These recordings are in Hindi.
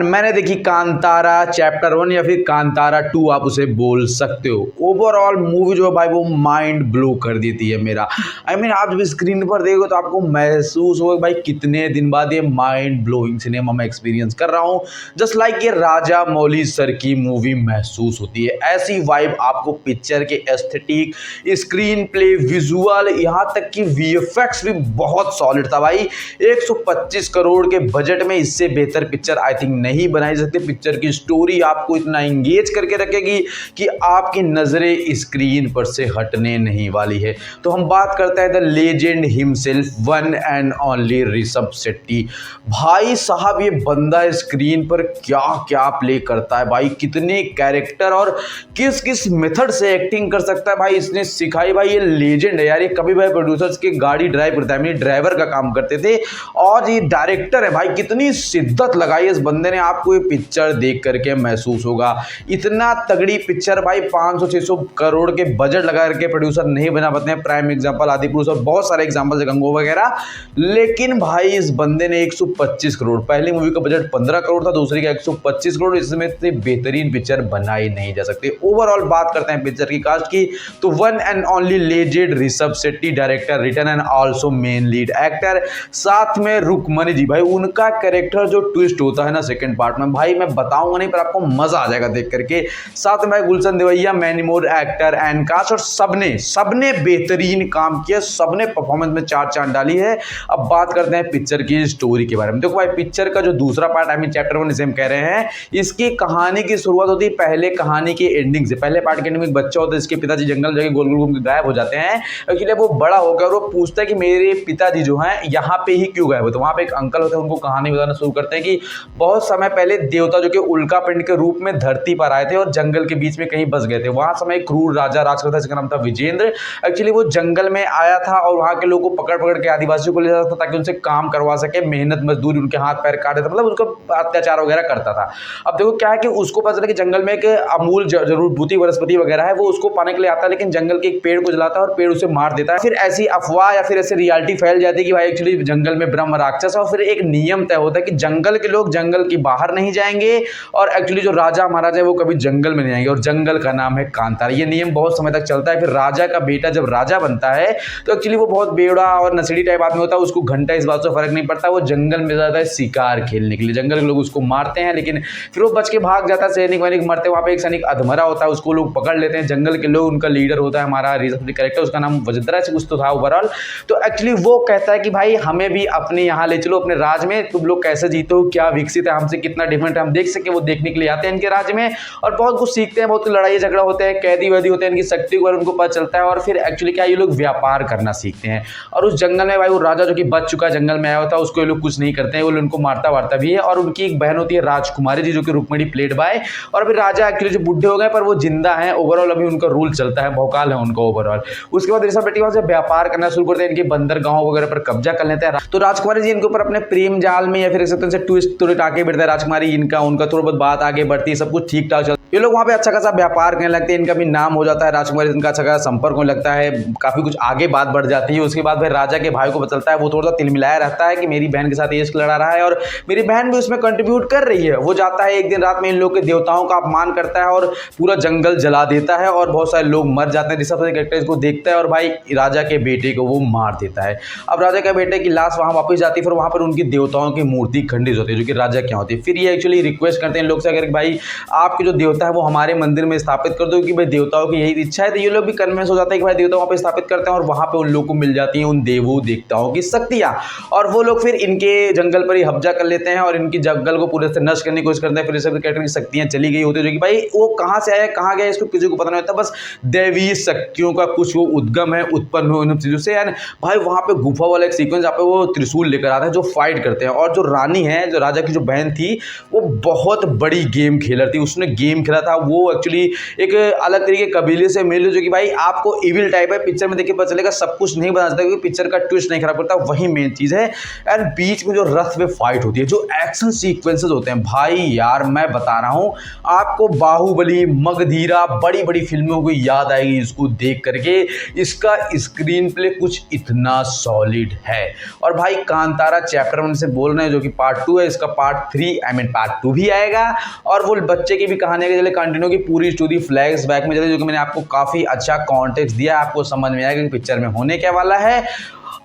मैंने देखी कांतारा चैप्टर 1 या फिर कांतारा 2 आप उसे बोल सकते हो। ओवरऑल मूवी जो है भाई वो माइंड ब्लो कर देती है मेरा। आप जब स्क्रीन पर देखोगे तो आपको महसूस होगा भाई कितने दिन बाद ये माइंड ब्लोइंग सिनेमा में एक्सपीरियंस कर रहा हूँ। जस्ट लाइक ये राजा मौली सर की मूवी महसूस होती है। ऐसी वाइब आपको पिक्चर के एस्थेटिक, स्क्रीन प्ले, विजुअल, यहाँ तक कि वीएफएक्स भी बहुत सॉलिड था भाई। 125 करोड़ के बजट में इससे बेहतर पिक्चर आई थिंक नहीं बनाई सकती। पिक्चर की स्टोरी आपको इतना एंगेज करके रखेगी कि आपकी नजरें स्क्रीन पर से हटने नहीं वाली है। तो हम बात करते हैं the legend himself, one and only Rishabh Shetty. भाई साहब ये बंदा स्क्रीन पर क्या क्या प्ले करता है भाई, कितने कैरेक्टर और किस किस मेथड से एक्टिंग कर सकता है भाई इसने सिखाई। भाई ये लेजेंड है यार। ये कभी भाई प्रोड्यूसर्स की गाड़ी ड्राइव करता है, मेरे ड्राइवर का काम करते थे और ये डायरेक्टर है भाई। कितनी शिद्दत लगाई इस बंदे ने। आपको ये पिक्चर देख करके महसूस होगा इतना तगड़ी पिक्चर भाई 500-600 करोड़ के बजट लगा करके प्रोड्यूसर नहीं बना पाते हैं। प्राइम एग्जांपल आदिपुरुष और बहुत सारे एग्जांपल है, गंगो वगैरह। लेकिन भाई इस बंदे ने 125 करोड़, पहली मूवी का बजट 15 करोड़ था, दूसरी का 125 करोड़, इसमें इतनी बेहतरीन पिक्चर बनाई नहीं जा सकती। ओवरऑल बात करते हैं पिक्चर की कास्ट की तो one and only legend Rishabh Shetty, director, written and also main lead actor. साथ में रुक्मणी जी भाई, उनका कैरेक्टर जो ट्विस्ट होता है ना सेकंड पार्ट में, भाई मैं बताऊंगा नहीं पर आपको मजा आ जाएगा देख करके। साथ में Gulshan Devaiah, many more actor and cast, और सबने बेहतरीन काम किया, सबने परफॉर्मेंस में चार चांद डाली है। अब बात करते हैं पिक्चर की स्टोरी के बारे में। देखो भाई पिक्चर का जो दूसरा पार्ट चैप्टर 1 इसे हम कह रहे हैं, इसकी कहानी की शुरुआत होती है पहले कहानी की एंडिंग से। पहले पार्ट के एंडिंग में एक बच्चा होता है, इसके पिताजी जंगल जाके गोल गोल घूम के गायब हो जाते हैं। एक्चुअली वो बड़ा होकर वो पूछता है कि मेरे पिताजी जो हैं यहाँ पे ही क्यों गायब हो। तो वहाँ पे एक अंकल होते हैं, उनको कहानी बताना शुरू करते हैं कि बहुत समय पहले देवता जो कि उल्का पिंड के रूप में धरती पर आए थे और जंगल के बीच में कहीं बस गए थे। वहां समय एक क्रूर राजा राज करता था जिसका नाम था विजेंद्र। एक्चुअली वो जंगल में आया था और वहां के लोगों को पकड़ पकड़ के आदिवासियों को ले जाता था ताकि उनसे काम करवा सके, मेहनत मजदूरी, उनके हाथ पैर काटे था, मतलब उनको अत्याचार वगैरह करता था। अब देखो क्या है कि उसको पता चला कि जंगल में एक अमूल जरूर बूटी वनस्पति वगैरह है, वो उसको पाने के लिए आता है, लेकिन जंगल के एक पेड़ को जलाता है और पेड़ उसे मार देता है। फिर ऐसी अफवाह या फिर ऐसी रियलिटी फैल जाती है कि भाई एक्चुअली जंगल में ब्रह्म राक्षस है। और फिर एक नियम तय होता है कि जंगल के लोग जंगल की बाहर नहीं जाएंगे और एक्चुअली जो राजा महाराजा है वो कभी जंगल में नहीं आएंगे, और जंगल का नाम है कांतारा। ये नियम बहुत समय तक चलता है। फिर राजा का बेटा जब राजा बनता है तो एक्चुअली वो बहुत बेवड़ा और नशेड़ी टाइप आदमी होता है, उसको घंटा इस बात से फर्क नहीं पड़ता, वो जंगल में जाता है शिकार खेलने के लिए। जंगल के लोग उसको मारते हैं लेकिन फिर वो बच के भाग जाता है। सैनिक वैनिक मरते हैं, वहाँ पे एक सैनिक अधमरा होता है, उसको लोग पकड़ लेते हैं जंगल के लोग। उनका लीडर होता है हमारा ऋषभ कैरेक्टर, उसका नाम वजिंद्रा से कुछ तो था ओवरऑल। तो एक्चुअली वो कहता है कि भाई हमें भी अपने यहाँ ले चलो, अपने राज में तुम लोग कैसे जीते हो, क्या विकसित है, हमसे कितना डिफरेंट है, हम देख सके। वो देखने के लिए आते हैं इनके राज्य में और बहुत कुछ सीखते हैं, बहुत लड़ाई झगड़ा होते हैं, कैदी वैदी होते हैं, इनकी शक्ति को उनको पता चलता है। और फिर एक्चुअली क्या ये लोग व्यापार करना सीखते हैं। और उस जंगल में भाई वो राजा जो कि बच चुका जंगल में आया होता है, उसको ये लोग कुछ नहीं करते हैं, वो लोग उनको मारता वारता भी है। और उनकी एक बहन होती है राजकुमारी जी, जो कि रुक्मिणी प्लेड बाय। और अभी राजा एक्चुअली जो बुढ़े हो गए पर वो जिंदा है। ओवरऑल अभी उनका रूल चलता है, भौकाल है उनका ओवरऑल। उसके बाद ऋषभ शेट्टी वहां से व्यापार करना शुरू करते हैं, इनके बंदरगाहों वगैरह पर कब्जा कर लेते हैं। तो राजकुमारी जी इनके ऊपर अपने प्रेम जाल में या फिर ट्विस्ट थोड़े आगे बढ़ता है। राजकुमारी इनका उनका थोड़ा बहुत बात आगे बढ़ती है, सब कुछ ठीक ठाक चलता है। ये लोग वहाँ पे अच्छा खासा व्यापार करने लगते हैं, इनका भी नाम हो जाता है। राजकुमारी इनका अच्छा खासा संपर्क होने लगता है, काफी कुछ आगे बात बढ़ जाती है। उसके बाद फिर राजा के भाई को पता चलता है, वो थोड़ा सा तिलमिलाया रहता है कि मेरी बहन के साथ ये लड़ा रहा है और मेरी बहन भी उसमें कंट्रीब्यूट कर रही है। वो जाता है एक दिन रात में इन लोग के देवताओं का अपमान करता है और पूरा जंगल जला देता है और बहुत सारे लोग मर जाते हैं। ऋषभ कैरेक्टर इसको देखता है और भाई राजा के बेटे को वो मार देता है। अब राजा के बेटे की लाश वहां वापस जाती है, फिर वहां पर उनकी देवताओं की मूर्ति खंडित होती है जो कि राजा क्या होती है। फिर ये एक्चुअली रिक्वेस्ट करते हैं लोग से, अगर भाई आपके जो देवता है वो हमारे मंदिर में स्थापित कर दो कि भाई देवताओं की यही इच्छा है। तो ये लोग भी कन्विंस हो जाते हैं कि भाई देवता वहां पे स्थापित करते हैं और वहां पे उन लोगों को मिल जाती हैं उन देवों देवताओं की शक्तियां। और वो लोग फिर इनके जंगल पर ही कब्जा कर लेते हैं और इनकी जंगल को पूरे से नष्ट करने की कोशिश करते हैं। फिर ऋषभ कैरेक्टर की शक्तियां चली गई होती है, जो कि भाई वो कहां से आया कहां गया इसको किसी को पता नहीं होता। बस दैवीय शक्तियों का कुछ वो उद्गम है, उत्पन्न हुए उन चीजों से। एंड भाई वहां पे गुफा वाला एक सीक्वेंस जहाँ पे वो त्रिशूल लेकर आते हैं, जो फाइट करते हैं। और जो रानी है, जो राजा की जो बहन थी, वो बहुत बड़ी गेम खेलर थी, उसने गेम दिख रहा था वो एक्चुअली एक अलग तरीके के कबीले से मिले जो कि भाई आपको इविल टाइप है। पिक्चर में देखिए पता चलेगा, सब कुछ नहीं बता सकता क्योंकि पिक्चर का ट्विस्ट नहीं खराब करता, वही मेन चीज़ है। एंड बीच में जो रथ में फाइट होती है, जो एक्शन सीक्वेंसेस होते हैं भाई यार, मैं बता रहा हूँ आपको बाहुबली, मगधीरा, बड़ी बड़ी फिल्मों को याद आएगी इसको देख करके। इसका स्क्रीन प्ले कुछ इतना सॉलिड है। और भाई कांतारा चैप्टर 1 से बोल रहे हैं जो कि पार्ट 2 है, इसका पार्ट 3 पार्ट 2 भी आएगा। और वो बच्चे की भी कहानी के चले कंटिन्यू की पूरी स्टोरी फ्लैश बैक में चले, जो कि मैंने आपको काफ़ी अच्छा कॉन्टेक्स्ट दिया, आपको समझ में आएगा कि पिक्चर में होने क्या वाला है।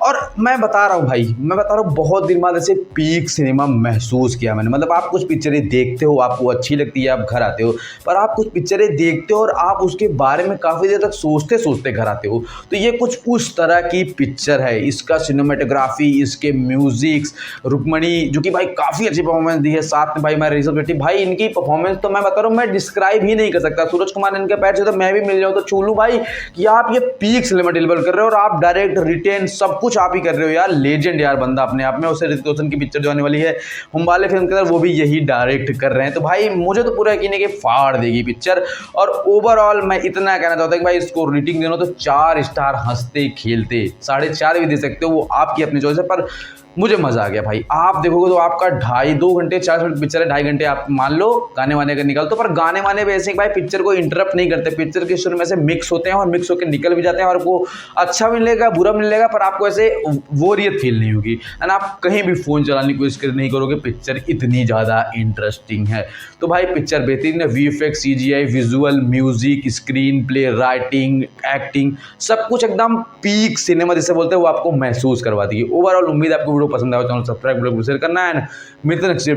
और मैं बता रहा हूँ भाई, मैं बता रहा हूँ बहुत दिन बाद ऐसे पीक सिनेमा महसूस किया मैंने। मतलब आप कुछ पिक्चरें देखते हो, आपको अच्छी लगती है, आप घर आते हो, पर आप कुछ पिक्चरें देखते हो और आप उसके बारे में काफ़ी देर तक सोचते सोचते घर आते हो। तो ये कुछ उस तरह की पिक्चर है। इसका सिनेमेटोग्राफी, इसके म्यूजिक्स, रुक्मणी जो कि भाई काफ़ी अच्छी परफॉर्मेंस दी है, साथ में भाई मैं ऋषभ शेट्टी, भाई इनकी परफॉर्मेंस तो मैं बता रहा हूँ मैं डिस्क्राइब ही नहीं कर सकता। सूरज कुमार इनके पैर से तो मैं भी मिल जाऊँ तो छू लूँ भाई कि आप ये पीक सिनेमा डिलीवर कर रहे हो और आप डायरेक्ट रिटेन सब कुछ आप ही कर रहे हो यार। लेजेंड यार बंदा अपने आप में। उसे ऋतिक रोशन की पिक्चर जो आने वाली है हम वाले फिल्म के अंदर, वो भी यही डायरेक्ट कर रहे हैं। तो भाई मुझे तो पूरा यकीन है कि फाड़ देगी पिक्चर। और ओवरऑल मैं इतना कहना चाहता हूं कि भाई इसको रेटिंग देना तो 4 स्टार हंसते खेलते, 4.5 भी दे सकते हो, वो आपकी अपनी चॉइस है। पर मुझे मजा आ गया भाई। आप देखोगे तो आपका 2.5 घंटे 40 मिनट पिक्चर है, 2.5 घंटे आप मान लो गाने वाने का निकाल दो। पर गाने वाने भी ऐसे भाई पिक्चर को इंटरप्ट नहीं करते, पिक्चर के शुरू में से मिक्स होते हैं और मिक्स होकर निकल भी जाते हैं। और वो अच्छा भी मिलेगा, बुरा भी मिलेगा, पर आपको ऐसे बोरियत फील नहीं होगी। एंड आप कहीं भी फ़ोन चलाने की कोशिश नहीं करोगे, पिक्चर इतनी ज़्यादा इंटरेस्टिंग है। तो भाई पिक्चर बेहतरीन है। VFX, CGI, visual, music, screen play, writing, acting, सब कुछ एकदम पीक सिनेमा जिसे बोलते हैं वो आपको महसूस करवा देगी। ओवरऑल उम्मीद है आपको वीडियो पसंद आया, चैनल सब्सक्राइब शेयर करना है। मिलते हैं नेक्स्ट